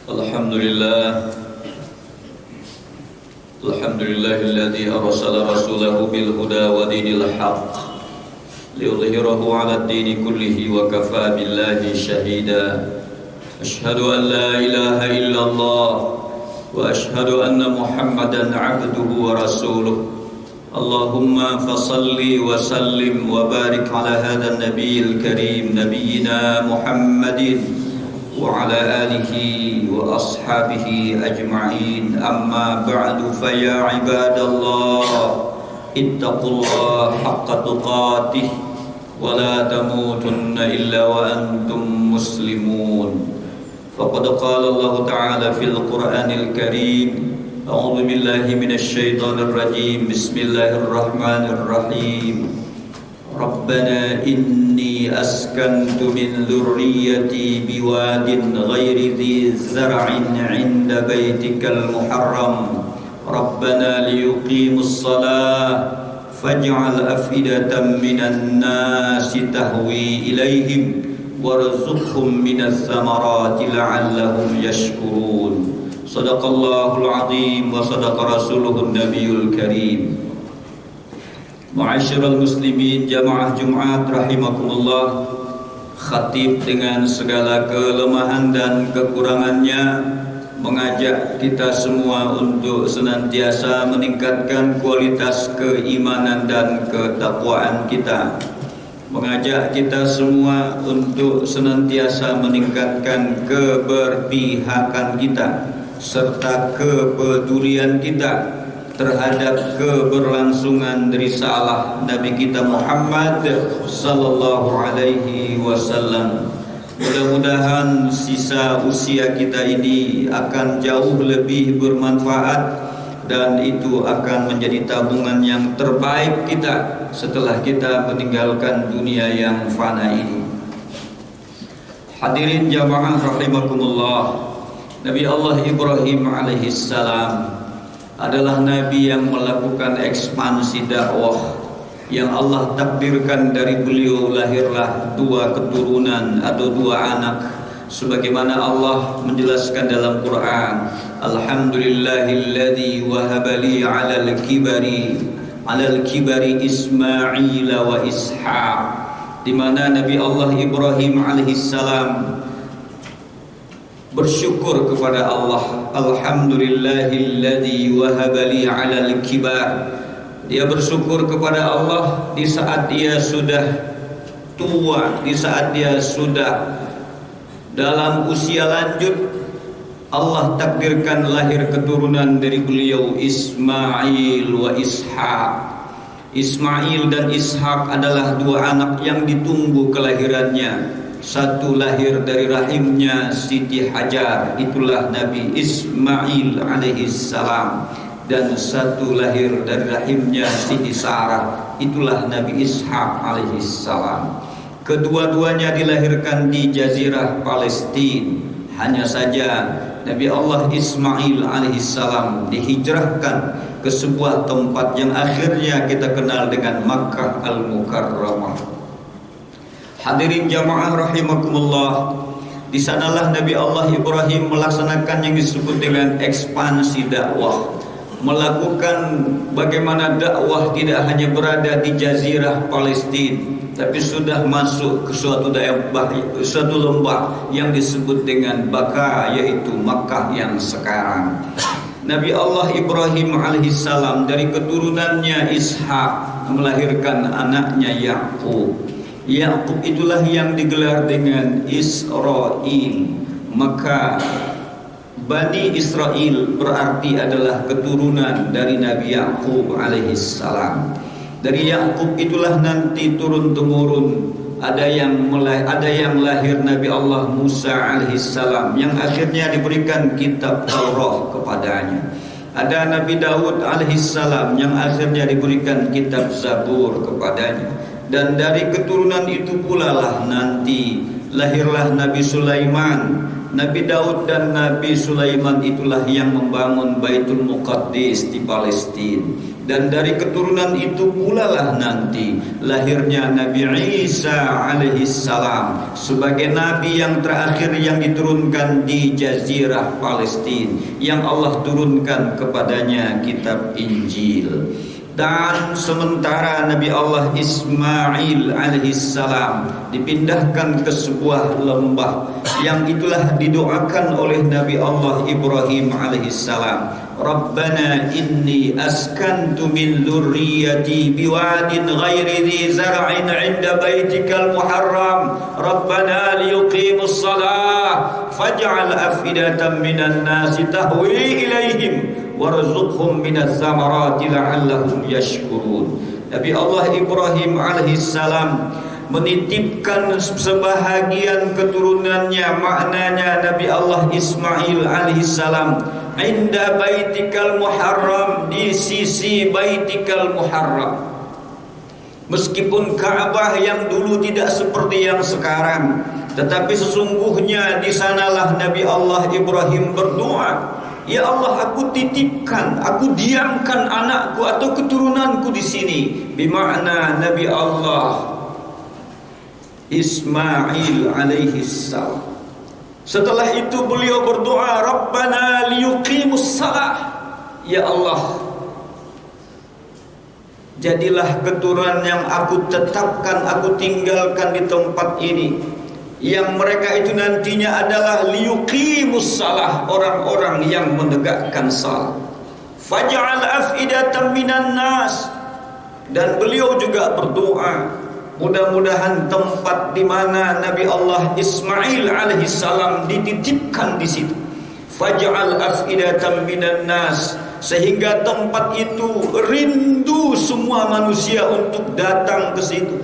Alhamdulillah, Alhamdulillahilladzi arsala rasulahu bil huda wa dinil haqq liyudhhirahu 'ala ad-dini kullihi wa kafaa billahi shahida. Ashhadu an la ilaha illallah wa ashhadu anna Muhammadan 'abduhu wa rasuluh. Allahumma fasalli wa sallim wa barik 'ala hadzal nabiyil karim nabiyyina Muhammadin wa ala alihi wa ashabihi ajma'in. Amma ba'du, fa ya ibadallah ittaqullaha haqqa tuqatih wa la tamutunna illa wa antum muslimun. Faqad qala Allah ta'ala fil Qur'anil Karim, a'udzu billahi minasy syaithanir rajim. Bismillahirrahmanirrahim. Rabbana inni askantu min dhurriyyati biwadin ghairi dhi zar'in 'inda baitikal muharram Rabbana liyuqimus shalah faj'al afidatan minan nasi tahwi ilaihim warzuqhum minas samarati la'allahum yashkurun. Shadaqallahul 'azim wa shadaqa rasuluhun nabiyul karim. Ma'asyiral muslimin jamaah Jumat rahimakumullah, khatib dengan segala kelemahan dan kekurangannya mengajak kita semua untuk senantiasa meningkatkan kualitas keimanan dan ketakwaan kita, mengajak kita semua untuk senantiasa meningkatkan keberpihakan kita serta kepedulian kita terhadap keberlangsungan risalah Nabi kita Muhammad sallallahu alaihi wasallam. Mudah-mudahan sisa usia kita ini akan jauh lebih bermanfaat dan itu akan menjadi tabungan yang terbaik kita setelah kita meninggalkan dunia yang fana ini. Hadirin jamaah rahimakumullah, Nabi Allah Ibrahim alaihissalam adalah Nabi yang melakukan ekspansi dakwah, yang Allah takdirkan dari beliau lahirlah dua keturunan atau dua anak, sebagaimana Allah menjelaskan dalam Quran, Alhamdulillahilladzi wahabali 'alal kibari Ismail wa Ishaq, di mana Nabi Allah Ibrahim alaihissalam bersyukur kepada Allah. Alhamdulillahilladzi wahabali 'alal kibar. Dia bersyukur kepada Allah di saat dia sudah tua, di saat dia sudah dalam usia lanjut. Allah takdirkan lahir keturunan dari beliau, Ismail wa Ishaq. Ismail dan Ishaq adalah dua anak yang ditunggu kelahirannya. Satu lahir dari rahimnya Siti Hajar, itulah Nabi Ismail alaihissalam, dan satu lahir dari rahimnya Siti Sarah, itulah Nabi Ishaq alaihissalam. Kedua-duanya dilahirkan di Jazirah Palestina. Hanya saja Nabi Allah Ismail alaihissalam dihijrahkan ke sebuah tempat yang akhirnya kita kenal dengan Makkah Al-Mukarramah. Hadirin jamaah rahimakumullah, di sanalah Nabi Allah Ibrahim melaksanakan yang disebut dengan ekspansi dakwah, melakukan bagaimana dakwah tidak hanya berada di Jazirah Palestina, tapi sudah masuk ke suatu daerah, suatu lembah yang disebut dengan Baka, yaitu Makkah yang sekarang. Nabi Allah Ibrahim alaihissalam dari keturunannya Ishak melahirkan anaknya Yakub. Yakub itulah yang digelar dengan Israel. Maka Bani Israel berarti adalah keturunan dari Nabi Yakub alaihissalam. Dari Yakub itulah nanti turun temurun ada yang lahir Nabi Allah Musa alaihissalam, yang akhirnya diberikan kitab Taurat kepadanya. Ada Nabi Daud alaihissalam yang akhirnya diberikan kitab Zabur kepadanya. Dan dari keturunan itu pula lah nanti lahirlah Nabi Sulaiman. Nabi Daud dan Nabi Sulaiman itulah yang membangun Baitul Muqaddis di Palestina. Dan dari keturunan itu pula lah nanti lahirnya Nabi Isa alaihissalam sebagai Nabi yang terakhir yang diturunkan di Jazirah Palestina, yang Allah turunkan kepadanya kitab Injil. Dan sementara Nabi Allah Ismail alaihissalam dipindahkan ke sebuah lembah, yang itulah didoakan oleh Nabi Allah Ibrahim alaihissalam. Rabbana inni askantu min dzurriyyati biwadin ghairi dzi zar'in 'inda baitikal muharram Rabbana liyuqimus shalah faj'al afidatan minan nasi tahwi ilaihim warzuqhum minaz zamarati la'allahum yashkurun. Nabi Allah Ibrahim alaihissalam menitipkan sebahagian keturunannya, maknanya Nabi Allah Ismail alaihissalam, inda baitikal muharram, di sisi baitikal muharram. Meskipun Ka'bah yang dulu tidak seperti yang sekarang, tetapi sesungguhnya di sanalah Nabi Allah Ibrahim berdoa, ya Allah, aku titipkan, aku diamkan anakku atau keturunanku di sini. Bermakna Nabi Allah Ismail alaihissalam. Setelah itu beliau berdoa, Rabbana liyuqimus salah. Ya Allah, jadilah keturunan yang aku tetapkan, aku tinggalkan di tempat ini, yang mereka itu nantinya adalah liyuqimus salah, orang-orang yang menegakkan salat. Faj'al afidatan minan nas. Dan beliau juga berdoa, mudah-mudahan tempat di mana Nabi Allah Ismail alaihissalam dititipkan di situ, faj'al afidatan minan nas, sehingga tempat itu rindu semua manusia untuk datang ke situ.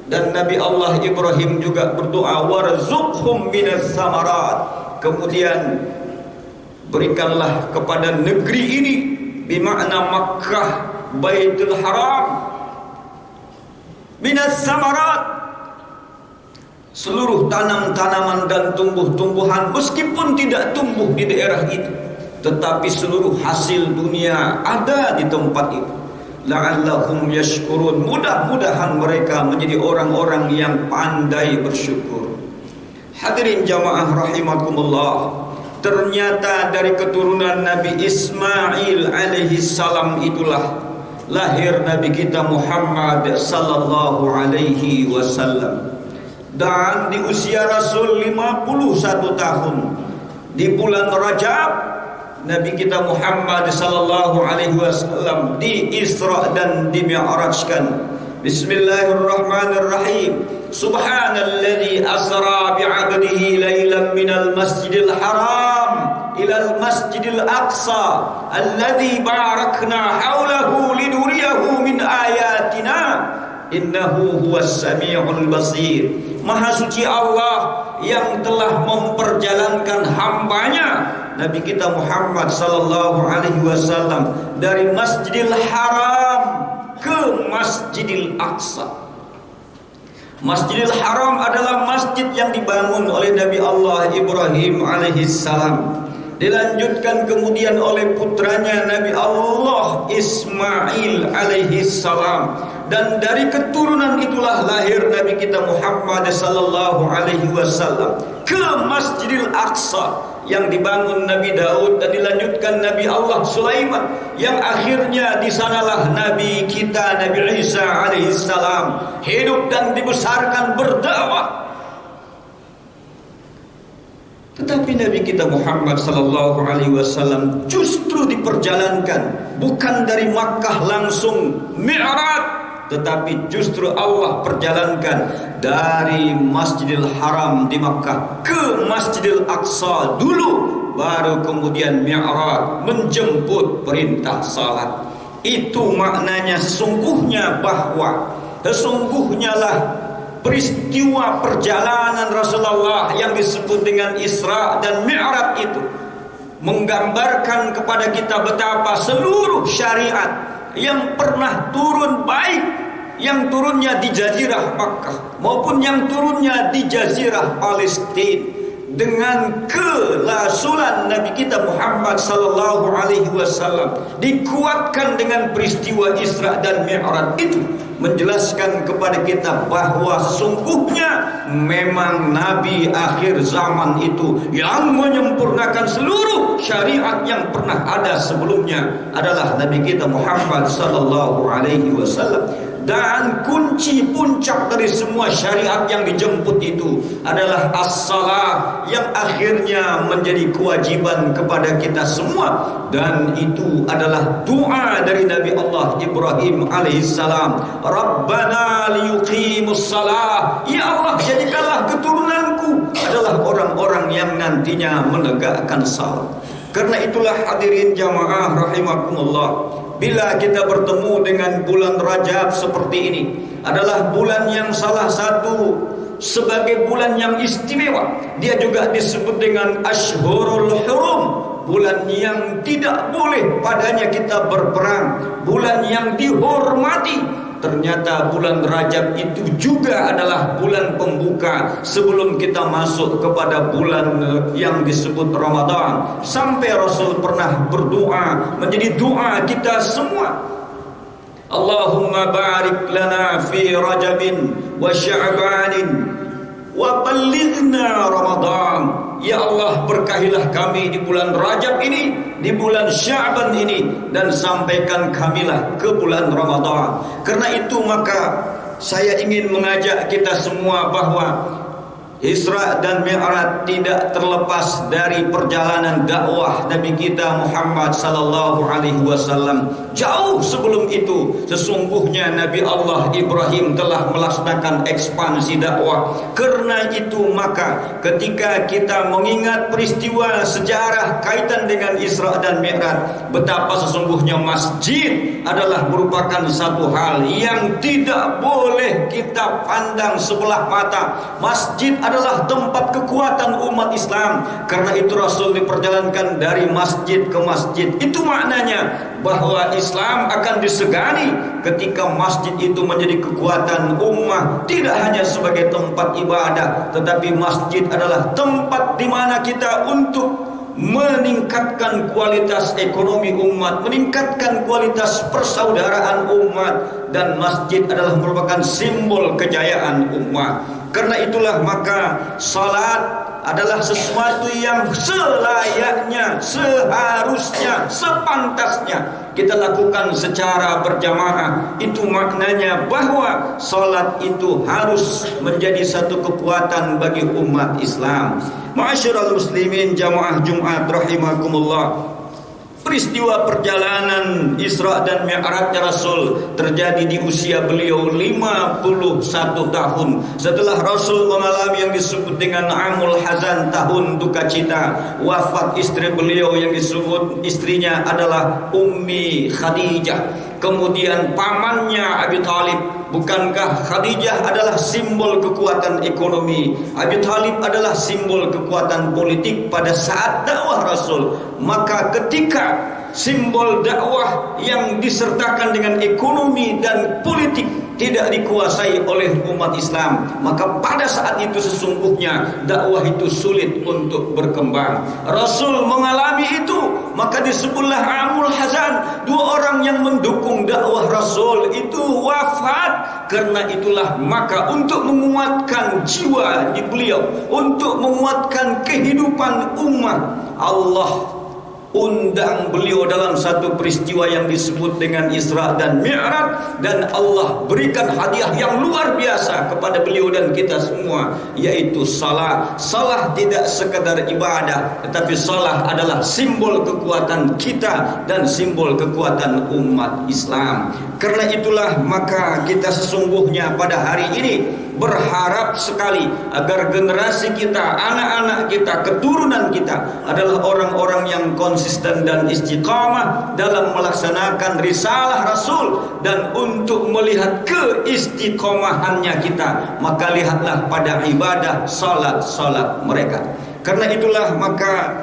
Dan Nabi Allah Ibrahim juga berdoa, warzuqhum minaz samarat, kemudian berikanlah kepada negeri ini, bermakna Makkah, Baitul Haram, minas samarat, seluruh tanam-tanaman dan tumbuh-tumbuhan, meskipun tidak tumbuh di daerah itu, tetapi seluruh hasil dunia ada di tempat itu. La'allahum yashkurun, mudah-mudahan mereka menjadi orang-orang yang pandai bersyukur. Hadirin jamaah rahimakumullah, ternyata dari keturunan Nabi Ismail alaihissalam itulah lahir Nabi kita Muhammad sallallahu alaihi wasallam. Dan di usia Rasul 51 tahun, di bulan Rajab, Nabi kita Muhammad sallallahu alaihi wasallam di Isra dan di Mi'rajkan. Bismillahirrahmanirrahim. Subhanalladzi asra bi'abdihi lailan minal masjidil haram ilal masjidil aqsa alladzi barakna haulahu linuriyahu min ayatina innahu huwas samiul basir. Maha suci Allah yang telah memperjalankan hambanya Nabi kita Muhammad sallallahu alaihi wasallam dari Masjidil Haram ke Masjidil Aqsa. Masjidil Haram adalah masjid yang dibangun oleh Nabi Allah Ibrahim alaihissalam, dilanjutkan kemudian oleh putranya Nabi Allah Ismail alaihissalam, dan dari keturunan itulah lahir Nabi kita Muhammad sallallahu alaihi wasallam ke Masjidil Aqsa yang dibangun Nabi Daud dan dilanjutkan Nabi Allah Sulaiman, yang akhirnya di sanalah Nabi kita Nabi Isa alaihissalam hidup dan dibesarkan berdakwah. Tetapi Nabi kita Muhammad sallallahu alaihi wasallam justru diperjalankan bukan dari Makkah langsung Mi'raj, tetapi justru Allah perjalankan dari Masjidil Haram di Makkah ke Masjidil Aqsa dulu, baru kemudian Mi'raj menjemput perintah salat. Itu maknanya sesungguhnya bahwa sesungguhnya lah peristiwa perjalanan Rasulullah yang disebut dengan Isra dan Mi'raj itu menggambarkan kepada kita betapa seluruh syariat yang pernah turun baik yang turunnya di Jazirah Makkah maupun yang turunnya di Jazirah Palestina, dengan kelasulan Nabi kita Muhammad sallallahu alaihi wasallam, dikuatkan dengan peristiwa Isra dan Mi'raj itu, menjelaskan kepada kita bahwa sesungguhnya memang Nabi akhir zaman itu yang menyempurnakan seluruh syariat yang pernah ada sebelumnya adalah Nabi kita Muhammad sallallahu alaihi wasallam. Dan kunci puncak dari semua syariat yang dijemput itu adalah as-salah, yang akhirnya menjadi kewajiban kepada kita semua. Dan itu adalah doa dari Nabi Allah Ibrahim alaihissalam, Rabbana liyuqimus salah, ya Allah jadikanlah keturunanku adalah orang-orang yang nantinya menegakkan salat. Karena itulah hadirin jamaah rahimakumullah, bila kita bertemu dengan bulan Rajab seperti ini, adalah bulan yang salah satu sebagai bulan yang istimewa. Dia juga disebut dengan Ashhurul Hurum, bulan yang tidak boleh padanya kita berperang, bulan yang dihormati. Ternyata bulan Rajab itu juga adalah bulan pembuka sebelum kita masuk kepada bulan yang disebut Ramadan. Sampai Rasul pernah berdoa, menjadi doa kita semua, Allahumma barik lana fi Rajabin wa Sya'banin wa ballighna Ramadan. Ya Allah, berkahilah kami di bulan Rajab ini, di bulan Sya'ban ini, dan sampaikan kamilah ke bulan Ramadan. Karena itu maka saya ingin mengajak kita semua bahwa Isra dan Mi'raj tidak terlepas dari perjalanan dakwah Nabi kita Muhammad sallallahu alaihi wasallam. Jauh sebelum itu sesungguhnya Nabi Allah Ibrahim telah melaksanakan ekspansi dakwah. Karena itu maka ketika kita mengingat peristiwa sejarah kaitan dengan Isra dan Mi'raj, betapa sesungguhnya masjid adalah merupakan satu hal yang tidak boleh kita pandang sebelah mata. Masjid adalah tempat kekuatan umat Islam. Karena itu Rasul diperjalankan dari masjid ke masjid. Itu maknanya bahwa Islam akan disegani ketika masjid itu menjadi kekuatan ummah, tidak hanya sebagai tempat ibadah, tetapi masjid adalah tempat di mana kita untuk meningkatkan kualitas ekonomi umat, meningkatkan kualitas persaudaraan umat, dan masjid adalah merupakan simbol kejayaan umat. Karena itulah maka salat adalah sesuatu yang selayaknya, seharusnya, sepantasnya kita lakukan secara berjamaah. Itu maknanya bahwa salat itu harus menjadi satu kekuatan bagi umat Islam. Ma'asyiral muslimin jamaah Jumat rahimakumullah, peristiwa perjalanan Isra dan Mi'raj Rasul terjadi di usia beliau 51 tahun. Setelah Rasul mengalami yang disebut dengan Amul Hazan, tahun duka cita, wafat istri beliau yang disebut istrinya adalah Ummi Khadijah. Kemudian pamannya Abi Thalib. Bukankah Khadijah adalah simbol kekuatan ekonomi? Abi Thalib adalah simbol kekuatan politik pada saat dakwah Rasul. Maka ketika simbol dakwah yang disertakan dengan ekonomi dan politik tidak dikuasai oleh umat Islam, maka pada saat itu sesungguhnya dakwah itu sulit untuk berkembang. Rasul mengalami itu, maka disebutlah Amul Hazan. Dua orang yang mendukung dakwah Rasul itu wafat. Karena itulah maka untuk menguatkan jiwa di beliau, untuk menguatkan kehidupan umat, Allah undang beliau dalam satu peristiwa yang disebut dengan Isra dan Mi'raj, dan Allah berikan hadiah yang luar biasa kepada beliau dan kita semua, yaitu salat. Salat tidak sekadar ibadah, tetapi salat adalah simbol kekuatan kita dan simbol kekuatan umat Islam. Karena itulah maka kita sesungguhnya pada hari ini berharap sekali agar generasi kita, anak-anak kita, keturunan kita adalah orang-orang yang konsisten dan istiqamah dalam melaksanakan risalah Rasul. Dan untuk melihat keistiqomahannya kita, maka lihatlah pada ibadah salat mereka. Karena itulah maka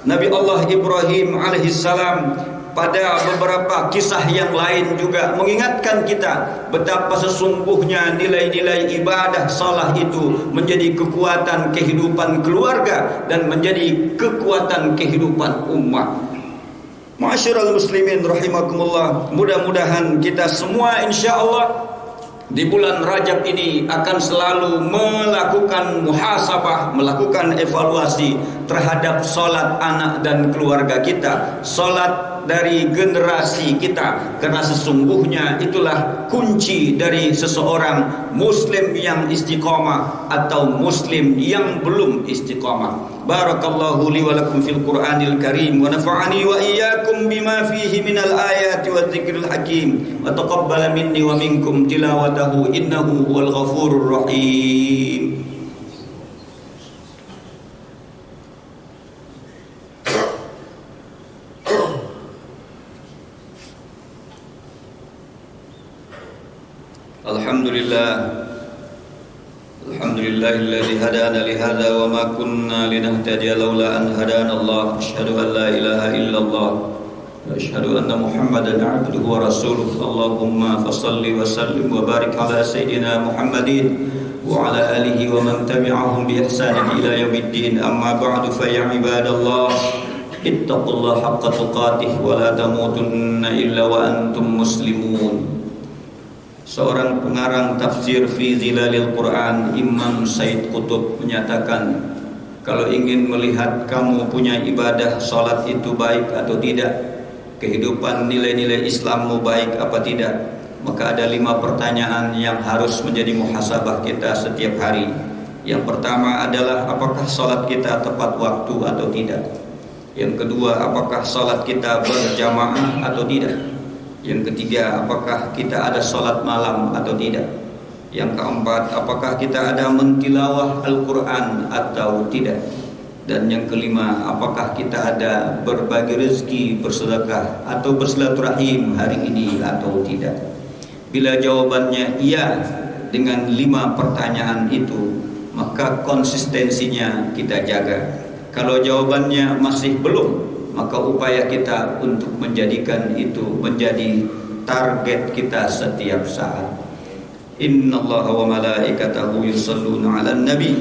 Nabi Allah Ibrahim alaihissalam pada beberapa kisah yang lain juga mengingatkan kita betapa sesungguhnya nilai-nilai ibadah salat itu menjadi kekuatan kehidupan keluarga dan menjadi kekuatan kehidupan umat. Ma'asyiral muslimin rahimakumullah, mudah-mudahan kita semua insyaallah di bulan Rajab ini akan selalu melakukan muhasabah, melakukan evaluasi terhadap solat anak dan keluarga kita, solat dari generasi kita, karena sesungguhnya itulah kunci dari seseorang muslim yang istiqamah atau muslim yang belum istiqamah. Barakallahu li wa lakum fil Qur'anil Karim wa nafa'ani wa iyyakum bima fihi minal ayati wa dzikril hakim wa taqabbala minni wa minkum tilawatahu innahu huwal ghafurur rahim. Alhamdulillahilladzi hadana li hadza wa ma kunna linahtadiya laula an hadana Allah. Asyhadu an la ilaha illallah wa asyhadu anna Muhammadan abduhu wa rasuluh. Allahumma fashalli wa sallim wa barik ala sayyidina Muhammadin wa ala alihi wa man tabi'ahum bi ihsanin ila yaumiddin. Amma ba'du, fa ya ibadallah ittaqullaha haqqa tuqatih wa la tamutunna illa wa antum muslimun. Seorang pengarang tafsir fi Zilalil Quran, Imam Said Qutb, menyatakan, kalau ingin melihat kamu punya ibadah salat itu baik atau tidak, kehidupan nilai-nilai Islammu baik apa tidak, maka ada 5 pertanyaan yang harus menjadi muhasabah kita setiap hari. Yang pertama adalah apakah salat kita tepat waktu atau tidak. Yang kedua, apakah salat kita berjamaah atau tidak. Yang ketiga, apakah kita ada salat malam atau tidak. Yang keempat, apakah kita ada mentilawah Al-Quran atau tidak. Dan yang kelima, apakah kita ada berbagi rezeki, bersedekah atau bersilaturahim hari ini atau tidak. Bila jawabannya iya dengan 5 pertanyaan itu, maka konsistensinya kita jaga. Kalau jawabannya masih belum, maka upaya kita untuk menjadikan itu menjadi target kita setiap saat. Innallaha wa malaikatahu yusholluna 'alan nabi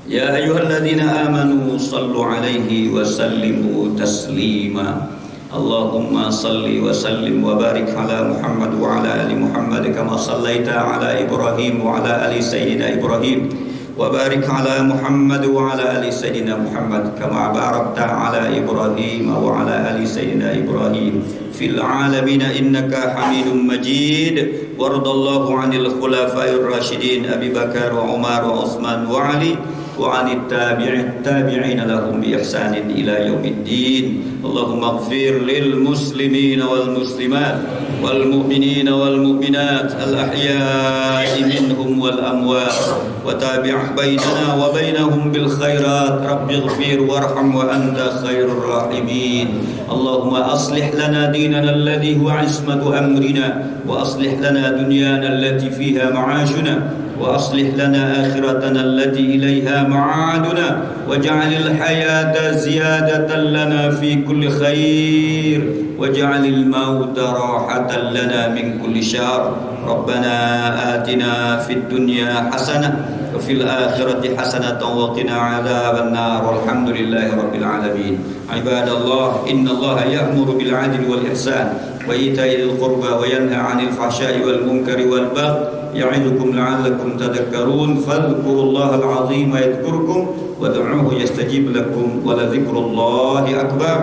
ya ayyuhalladzina amanu shallu 'alaihi wa sallimu taslima. Allahumma salli wa sallim wa barik ala Muhammad wa ala ali Muhammad kama shallaita ala Ibrahim wa ala ali sayyidina Ibrahim wa barik ala Muhammad wa ala ali sayyidina Muhammad kama barakta ala Ibrahim wa ala ali sayyidina Ibrahim fil alamin innaka Hamidum Majid. Waradallahu 'anil khulafa'ir rasyidin Abi Bakar wa Umar wa Utsman wa Ali wa 'anit tabi'in lahum bi ihsanin ila yaumiddin. Allahumma ighfir lil muslimin wal muslimat wal mu'minin wal mu'minat al ahya'i minhum wal amwat wa tabi' bainana wa bainahum bil khairat. Rabbi ighfir warham wa anta khairur rahimin. Allahumma aslih lana dinana alladhi huwa 'ismatu amrina wa aslih lana dunyana allati fiha ma'ashuna وأصلح لنا آخرتنا التي إليها معادنا واجعل الحياة زيادة لنا في كل خير واجعل الموت راحة لنا من كل شر. ربنا آتنا في الدنيا حسنة وفي الآخرة حسنة وقنا عذاب النار والحمد لله رب العالمين. عباد الله إن الله يأمر بالعدل والإحسان وإيتاء ذي القربى وينهى عن الفحشاء والمنكر والبغي يعظكم لعلكم تذكرون. فاذكروا الله العظيم يذكركم وادعوه يستجيب لكم ولذكر الله أكبر.